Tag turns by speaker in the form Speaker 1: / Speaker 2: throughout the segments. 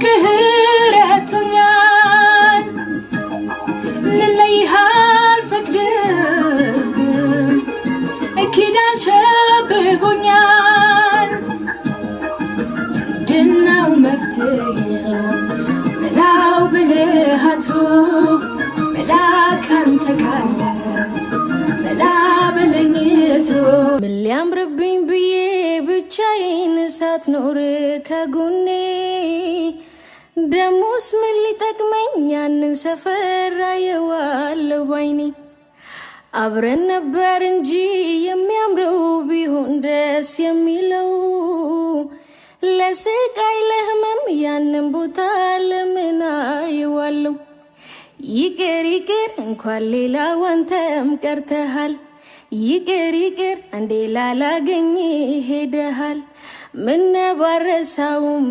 Speaker 1: ፍቅርህ ረቶኛል ልለይህ አልፈቅድም ኪዳን ሸብቦኛል ድናው መፍትሄው መላው ብልሃቱ መላ ካንተ ካለ መላ በለኝቱ ምን ሊያምርብኝ ብዬ ብቻዬን ሳትኖር ከጎኔ ደሞስ ምን ሊጠቅመኝ ያንን ሰፈር አየዋለሁ ባይኔ አብረን ነበር እንጂ የሚያምረው ቢሆን ደስ የሚለው ለስቃይ ለህመም ያንን ቦታ ለምን አየዋለሁ ይቅር ይቅር እንኳን ሌላው አንተም ቀርተሃል ይቅር ይቅር አንዴ ላላገኝ ሄደሃል ምን ባረሳውም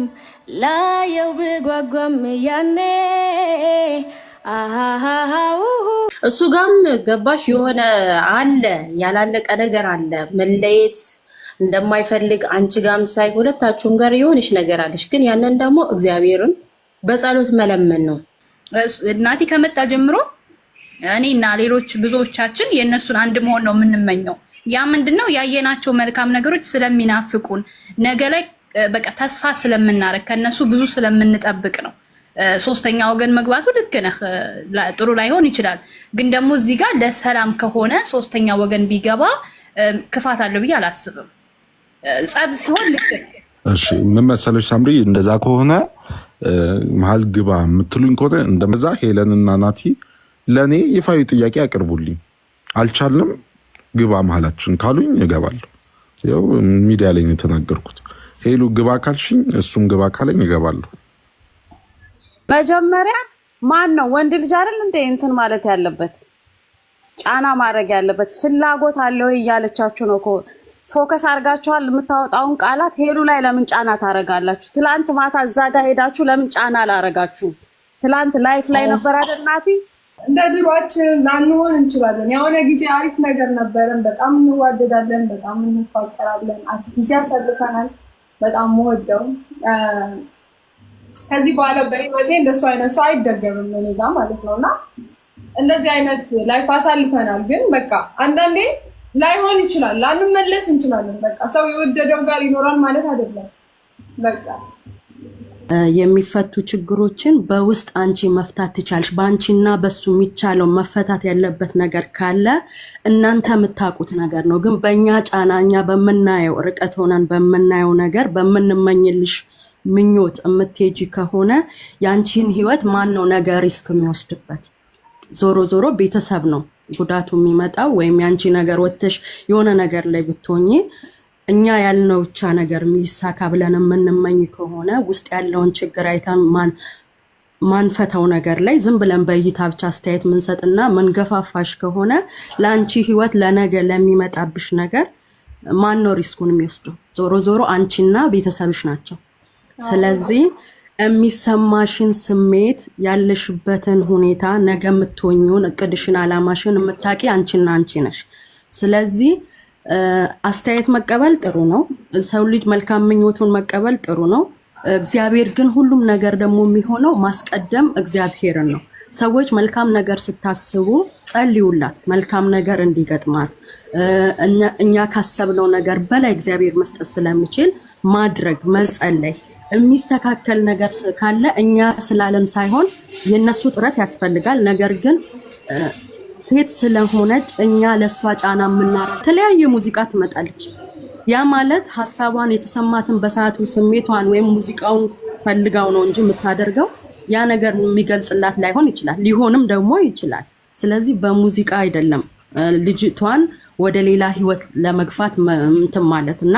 Speaker 1: ላየው በጓጓም ያኔ አሃሃው
Speaker 2: እሱ ጋም ገባሽ የሆነ አለ ያላለቀ ነገር አለ መለየት እንደማይፈልግ አንቺ ጋም ሳይ ሁለታችሁም ጋር የሆነሽ ነገር አለሽ ግን ያንን ደግሞ እግዚአብሔርን በጸሎት መለመን ነው
Speaker 3: እናቲ ከመጣ ጀምሮ እኔና ሌሎች ብዙዎቻችን የነሱን አንድ መሆን ነው የምንመኘው ያ ምንድነው ያየናቸው መልካም ነገሮች ስለሚናፍቁን ነገ ላይ በቃ ተስፋ ስለምናረክ ከነሱ ብዙ ስለምንጠብቅ ነው ሶስተኛ ወገን መግባቱ ልክ ነህ ጥሩ ላይሆን ይችላል ግን ደግሞ እዚህ ጋር ለሰላም ከሆነ ሶስተኛ ወገን ቢገባ ክፋት አለው ብዬ አላስብም ጻብ ሲሆን ልክ
Speaker 4: እሺ ምን መሰለሽ ሳምሪ እንደዛ ከሆነ መሃል ግባ የምትሉኝ ከሆነ እንደዛ ሄለንና ናቲ ለኔ ይፋዊ ጥያቄ አቅርቡልኝ አልቻልንም ግባ መሃላችን ካሉኝ እገባለሁ ያው ሚዲያ ላይ ተናገርኩት ሄሉ ግባ ካልሽኝ እሱም ግባ ካለኝ እገባለሁ
Speaker 5: መጀመሪያ ማን ነው ወንድ ልጅ አይደል እንደ እንትን ማለት ያለበት ጫና ማድረግ ያለበት ፍላጎት አለው እያለቻችሁ ነው እኮ ፎከስ አርጋችኋል የምታወጣውን ቃላት ሄሉ ላይ ለምን ጫና ታረጋላችሁ ትላንት ማታ እዛ ጋር ሄዳችሁ ለምን ጫና አላረጋችሁ ትላንት ላይፍ ላይ ነበር አይደል ናቲ
Speaker 6: እንደ ድሮአችን ላንሆን እንችላለን የሆነ ጊዜ አሪፍ ነገር ነበረን በጣም እንዋደዳለን በጣም እንፋቀራለን አሪፍ ጊዜ አሳልፈናል በጣም ወደው ከዚህ በኋላ በህይወቴ እንደሱ አይነት ሰው አይደገምም እኔ ጋር ማለት ነውና እንደዚህ አይነት ላይፍ አሳልፈናል ግን በቃ አንዳንዴ ላይሆን ይችላል ላንመለስ እንችላለን በቃ ሰው የወደደው ጋር ይኖራል ማለት አይደለም በቃ
Speaker 7: የሚፈቱ ችግሮችን በውስጥ አንቺ መፍታት ትቻለሽ ባንቺና በሱ የሚቻለው መፈታት ያለበት ነገር ካለ እናንተ የምታውቁት ነገር ነው ግን በእኛ ጫናኛ በመናየው ርቀት ሆነን በመናየው ነገር በመንመኝልሽ ምኞት እምትሄጂ ከሆነ ያንቺን ህይወት ማን ነው ነገር ሪስክ የሚወስድበት ዞሮ ዞሮ ቤተሰብ ነው ጉዳቱ የሚመጣው ወይም ያንቺ ነገር ወጥተሽ የሆነ ነገር ላይ ብትሆኚ እኛ ያልነው ብቻ ነገር ሚሳካ ብለን የምንመኝ ከሆነ ውስጥ ያለውን ችግር አይተን ማንፈታው ነገር ላይ ዝም ብለን በእይታ ብቻ አስተያየት ምንሰጥና መንገፋፋሽ ከሆነ ላንቺ ህይወት ለነገ ለሚመጣብሽ ነገር ማን ነው ሪስኩን የሚወስደው ዞሮ ዞሮ አንቺና ቤተሰብሽ ናቸው ስለዚህ የሚሰማሽን ስሜት ያለሽበትን ሁኔታ ነገ የምትሆኚውን እቅድሽን አላማሽን የምታቂ አንቺና አንቺ ነሽ ስለዚህ አስተያየት መቀበል ጥሩ ነው ሰው ልጅ መልካም ምኞቱን መቀበል ጥሩ ነው እግዚአብሔር ግን ሁሉም ነገር ደግሞ የሚሆነው ማስቀደም እግዚአብሔርን ነው ሰዎች መልካም ነገር ስታስቡ ጸልዩላት መልካም ነገር እንዲገጥማት እኛ ካሰብነው ነገር በላይ እግዚአብሔር መስጠት ስለሚችል ማድረግ መጸለይ የሚስተካከል ነገር ካለ እኛ ስላለን ሳይሆን የነሱ ጥረት ያስፈልጋል ነገር ግን ሴት ስለሆነች እኛ ለሷ ጫና ምናረግ ተለያየ ሙዚቃ ትመጣለች ያ ማለት ሐሳቧን የተሰማትን በሰዓቱ ስሜቷን ወይም ሙዚቃውን ፈልጋው ነው እንጂ የምታደርገው ያ ነገር የሚገልጽላት ላይሆን ይችላል ሊሆንም ደግሞ ይችላል ስለዚህ በሙዚቃ አይደለም ልጅቷን ወደ ሌላ ህይወት ለመግፋት እንትን ማለትና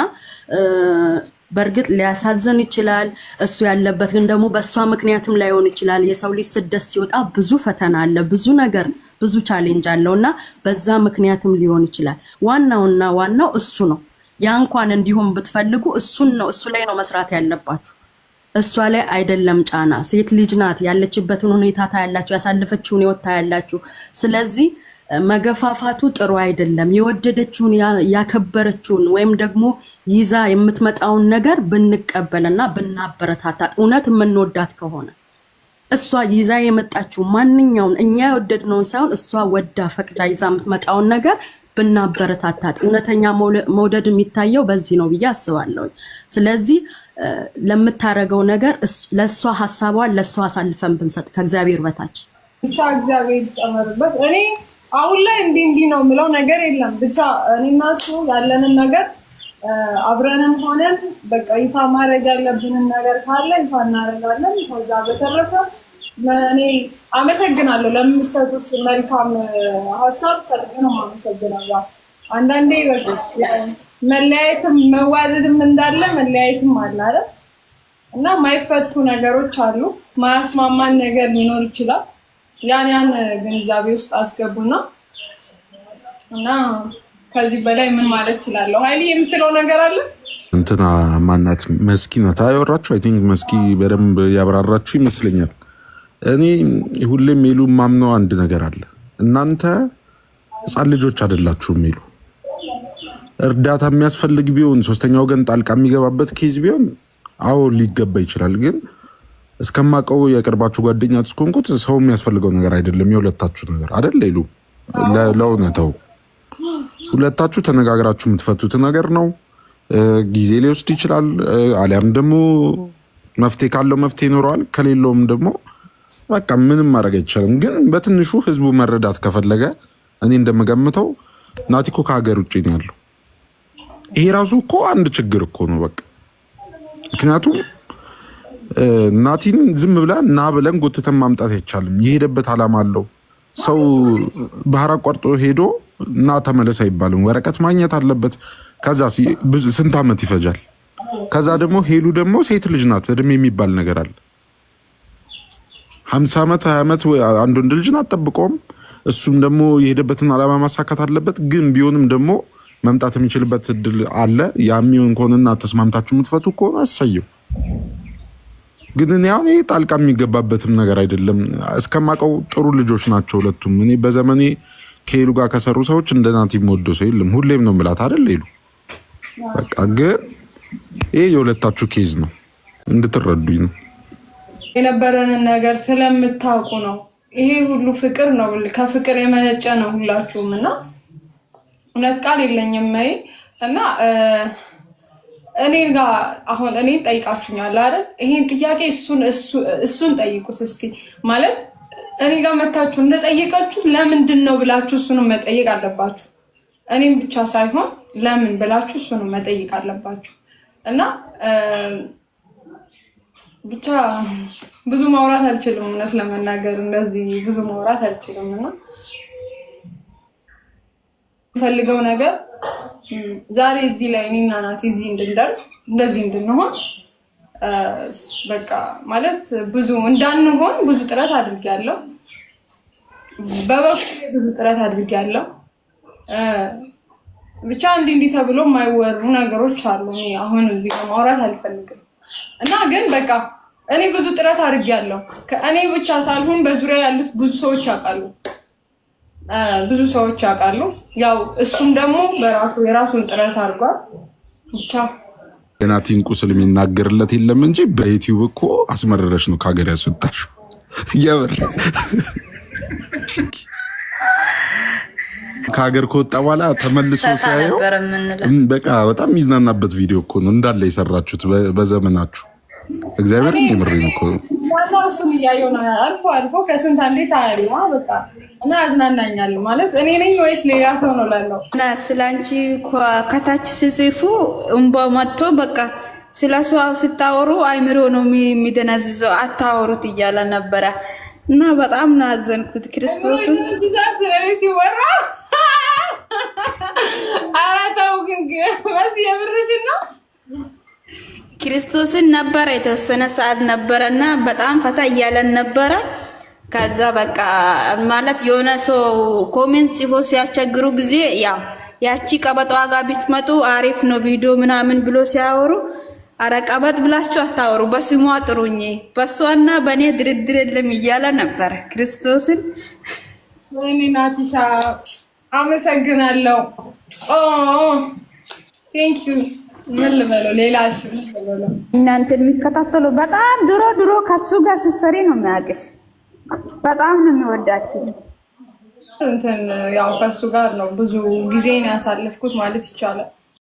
Speaker 7: በርግጥ ሊያሳዝን ይችላል እሱ ያለበት ግን ደግሞ በሷ ምክንያትም ላይሆን ይችላል የሰው ልጅ ስደት ሲወጣ ብዙ ፈተና አለ ብዙ ነገር ብዙ ቻሌንጅ አለውና በዛ ምክንያትም ሊሆን ይችላል ዋናው እሱ ነው ያ እንኳን እንዲሁም ብትፈልጉ እሱን ነው እሱ ላይ ነው መስራት ያለባችሁ እሷ ላይ አይደለም ጫና ሴት ልጅ ናት ያለችበትን ሁኔታ ታያላችሁ ያሳለፈችውን ህይወት ታያላችሁ ስለዚህ መገፋፋቱ ጥሩ አይደለም። የወደደችውን ያከበረችውን ወይም ደግሞ ይዛ የምትመጣውን ነገር ብንቀበልና ብናበረታታት እውነት የምንወዳት ከሆነ እሷ ይዛ የመጣችው ማንኛውን እኛ የወደድነውን ሳይሆን እሷ ወዳ ፈቅዳ ይዛ የምትመጣውን ነገር ብናበረታታት እውነተኛ መውደድ የሚታየው በዚህ ነው ብዬ አስባለሁ። ስለዚህ ለምታረገው ነገር ለሷ ሐሳቧን ለሷ አሳልፈን ብንሰጥ ከእግዚአብሔር በታች
Speaker 6: ብቻ እግዚአብሔር ይጨመርበት። እኔ አሁን ላይ እንዲህ ነው የምለው ነገር የለም። ብቻ እኔና እሱ ያለንን ነገር አብረንም ሆነን በቃ ይፋ ማድረግ ያለብንን ነገር ካለ ይፋ እናደርጋለን። ከዛ በተረፈ እኔ አመሰግናለሁ ለምትሰጡት መልካም ሀሳብ ከልብ ነው አመሰግናለሁ። አንዳንዴ በቃ መለያየትም መዋደድም እንዳለ መለያየትም አለ አይደል? እና ማይፈቱ ነገሮች አሉ፣ ማያስማማን ነገር ሊኖር ይችላል። ያን ግንዛቤ ውስጥ አስገቡና እና ከዚህ በላይ ምን ማለት እችላለሁ? ኃይሌ የምትለው ነገር አለ?
Speaker 4: እንትና ማናት መስኪናታ ያወራችሁ አይ ቲንክ መስኪ በደንብ ያብራራችሁ ይመስለኛል። እኔ ሁሌም ሜሉ ማምነው አንድ ነገር አለ። እናንተ ህፃን ልጆች አይደላችሁም። ሜሉ እርዳታ የሚያስፈልግ ቢሆን ሶስተኛ ወገን ጣልቃ የሚገባበት ኬዝ ቢሆን አዎ ሊገባ ይችላል። ግን እስከማቀው የቅርባችሁ ጓደኛ ተስኮንኩት ሰው የሚያስፈልገው ነገር አይደለም። የሁለታችሁ ነገር አይደል ሌሉ ለእውነታው ሁለታችሁ ተነጋግራችሁ የምትፈቱት ነገር ነው። ጊዜ ሊወስድ ይችላል። አሊያም ደግሞ መፍትሄ ካለው መፍትሄ ይኖረዋል፣ ከሌለውም ደግሞ በቃ ምንም ማድረግ አይቻልም። ግን በትንሹ ህዝቡ መረዳት ከፈለገ እኔ እንደምገምተው ናቲኮ ከሀገር ውጭ ነው ያለው። ይሄ ራሱ እኮ አንድ ችግር እኮ ነው በቃ። ምክንያቱም ናቲን ዝም ብለን ና ብለን ጎትተን ማምጣት አይቻልም። የሄደበት ዓላማ አለው። ሰው ባህር አቋርጦ ሄዶ እና ተመለስ አይባልም። ወረቀት ማግኘት አለበት። ከዛ ስንት ዓመት ይፈጃል? ከዛ ደግሞ ሄሉ ደግሞ ሴት ልጅ ናት። እድሜ የሚባል ነገር አለ። 50 ዓመት 20 ዓመት አንድ ወንድ ልጅ አትጠብቀውም። እሱም ደግሞ የሄደበትን ዓላማ ማሳካት አለበት። ግን ቢሆንም ደግሞ መምጣት የሚችልበት እድል አለ። ያሚውን ከሆነና ተስማምታችሁ የምትፈቱ ከሆነ አሰየው። ግን እኔ አሁን ጣልቃ የሚገባበትም ነገር አይደለም። እስከማቀው ጥሩ ልጆች ናቸው ሁለቱም። እኔ በዘመኔ ከሄሉ ጋር ከሰሩ ሰዎች እንደ ናቲ የምወደው ሰው የለም። ሁሌም ነው የምላት አይደል ሄሉ። በቃ ግን ይሄ የሁለታችሁ ኬዝ ነው እንድትረዱኝ ነው።
Speaker 6: የነበረንን ነገር ስለምታውቁ ነው። ይሄ ሁሉ ፍቅር ነው፣ ከፍቅር የመነጨ ነው ሁላችሁም። እና እውነት ቃል የለኝም እና እኔ ጋር አሁን እኔ ጠይቃችሁኛል አይደል? ይሄን ጥያቄ እሱን ጠይቁት እስቲ። ማለት እኔ ጋር መታችሁ እንደጠየቃችሁ ለምንድን ነው ብላችሁ እሱንም መጠየቅ አለባችሁ። እኔም ብቻ ሳይሆን ለምን ብላችሁ እሱንም መጠየቅ አለባችሁ። እና ብቻ ብዙ ማውራት አልችልም፣ እውነት ለመናገር እንደዚህ ብዙ ማውራት አልችልም። እና ፈልገው ነገር ዛሬ እዚህ ላይ እኔና ናቲ እዚህ እንድንደርስ እንደዚህ እንድንሆን በቃ ማለት ብዙ እንዳንሆን ብዙ ጥረት አድርጌያለሁ። በበኩሌ ብዙ ጥረት አድርጌያለሁ። ብቻ እንዲህ ተብሎ የማይወሩ ነገሮች አሉ። እኔ አሁን እዚህ ማውራት አልፈልግም። እና ግን በቃ እኔ ብዙ ጥረት አድርጌያለሁ። ከእኔ ብቻ ሳልሆን በዙሪያ ያሉት ብዙ ሰዎች ያውቃሉ። ያው እሱም ደግሞ የራሱን ጥረት አድርጓል። ብቻ
Speaker 4: የናቲን ቁስል የሚናገርለት የለም እንጂ በዩቲዩብ እኮ አስመረረሽ ነው ከሀገር ያስወጣሽ። እያበር ከሀገር ከወጣ በኋላ ተመልሶ ሲያየው በቃ በጣም የሚዝናናበት ቪዲዮ እኮ ነው እንዳለ የሰራችሁት በዘመናችሁ። እግዚአብሔር ይምርኝ እኮ
Speaker 6: ዋናው እሱን እያየሁ ነው። አልፎ ከስንት አንዴ ታያለህ በቃ እና ያዝናናኛል። ማለት እኔ ነኝ ወይስ ሌላ ሰው ነው ላለው
Speaker 1: እና ስላንቺ ከታች ሲጽፉ እንባ መጥቶ በቃ ስለሷ ስታወሩ አይምሮ ነው የሚደነዝዘው አታወሩት እያለ ነበረ። እና በጣም ነው ያዘንኩት ክርስቶስን
Speaker 6: ሲወራ አራታው ግን በዚህ የምርሽ ነው
Speaker 1: ክርስቶስን ነበረ የተወሰነ ሰዓት ነበረና በጣም ፈታ እያለን ነበረ። ከዛ በቃ ማለት የሆነ ሰው ኮሜንት ጽፎ ሲያስቸግሩ ጊዜ ያቺ ቀበጧ ጋር ብትመጡ አሪፍ ነው ቪዲዮ ምናምን ብሎ ሲያወሩ አረ ቀበጥ ብላችሁ አታወሩ፣ በስሟ ጥሩኝ፣ በሷና በኔ ድርድር የለም እያለ ነበር ክርስቶስን።
Speaker 6: ወይኔ ናቲሻ አመሰግናለሁ። ኦ ቴንክ ዩ። ምን ልበለው ሌላ? እሺ ምን ልበለው?
Speaker 1: እናንተን የሚከታተሉ በጣም ድሮ ከሱ ጋር ስትሰሪ ነው የሚያውቅሽ። በጣም ነው የሚወዳችሁ።
Speaker 6: እንትን ያው ከሱ ጋር ነው ብዙ ጊዜን ያሳለፍኩት ማለት ይቻላል።